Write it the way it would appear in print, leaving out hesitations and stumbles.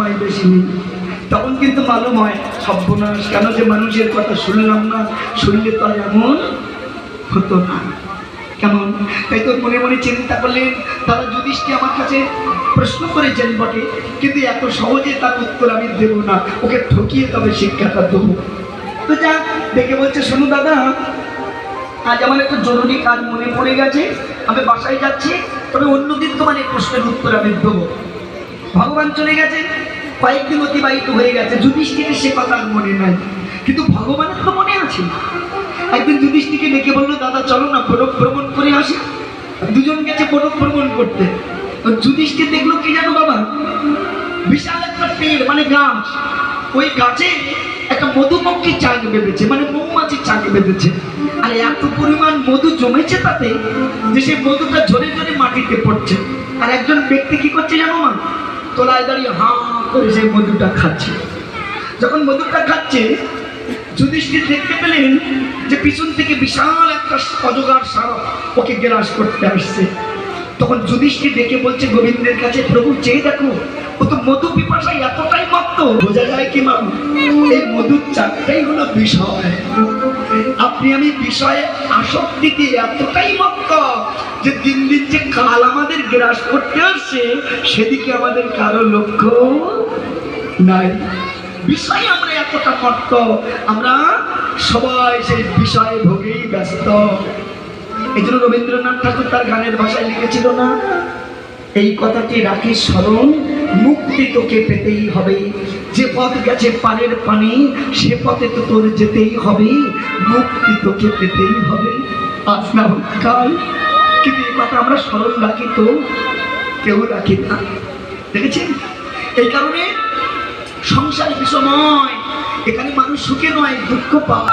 সময় বেশি নেই। তখন কিন্তু মালুম হয় সর্বনাশ, কেন যে মানুষের কথা শুনলাম না, শুনলে তো আর এমন হতো না। কেমন? তাই তো মনে মনে চিন্তা করলেন, তারা যুধিষ্ঠির আমার কাছে প্রশ্ন করেছেন বটে, কিন্তু এত সহজে তার উত্তর আমি দেব না, ওকে ঠকিয়ে তবে শিক্ষাটা দেবো। তো যাক, দেখে বলছে, শোনো দাদা, আজ আমার একটা জরুরি কাজ মনে পড়ে গেছে, আমি বাসায় যাচ্ছি, তবে অন্যদিন তোমার এই প্রশ্নের উত্তর আমি দেবো। ভগবান চলে গেছে, কয়েকদিন অতিবাহিত হয়ে গেছে, যুধিষ্ঠিরের সে কথা আর মনে নাই, কিন্তু ভগবানের তো মনে আছে। একদিন যুধিষ্ঠিরকে ডেকে বললো, দাদা চলো না বনক ভ্রমণ করে আসি। দুজন গেছে বনক ভ্রমণ করতে। যুধিষ্ঠির দেখলো কি জানো বাবা, বিশাল একটা পেড় মানে গাছ, ওই গাছে একটা মধুমক্ষী চাক বেঁধেছে, মানে মৌমাছি চাক বেঁধেছে। আর এত পরিমাণ মধু জমেছে তাতে যে সেই মধুটা ঝরে ঝরে মাটিতে পড়ছে। আর একজন ব্যক্তি কি করছে জানো মা, তোলায় দাঁড়িয়ে হাঁ করে সেই মধুটা খাচ্ছে। যখন মধুটা খাচ্ছে, যুধিষ্ঠির দেখতে পেলেন যে পিছন থেকে বিশাল একটা অজগর সাপ ওকে গ্রাস করতে আসছে। তখন যুধিষ্ঠির ডেকে বলছে গোবিন্দের কাছে, প্রভু চেয়ে দেখো, ও তো মধু পিপাসায় এতটাই মত্ত, বোঝা যায় কি মা, এই মধুর চাকটাই হলো বিষয়। আপনি আমি বিষয়ে আসক্তিতে এতটাই মত্ত যে দিন দিন যে কাল আমাদের গ্রাস করতে আসছে, সেদিকে আমাদের কারো লক্ষ্য নাই। বিষয়ে আমরা এতটা মত্ত, আমরা সবাই সেই বিষয়ে ভোগেই ব্যস্ত। এই জন্য রবীন্দ্রনাথ ঠাকুর তার গানের ভাষায় লিখেছিল না, এই কথাটি রাখিস স্মরণ, মুক্তি তোকে পেতেই হবে, যে পথ গেছে পারের পানি, সে পথে তো তোর যেতেই হবে, মুক্তি তোকে পেতেই হবে, আজ না হোক কাল। কিন্তু এই কথা আমরা স্মরণ রাখি তো? কেউ রাখি না। দেখেছেন? এই কারণে সংসার বিষময়, এখানে মানুষ সুখে নয় দুঃখ পায়।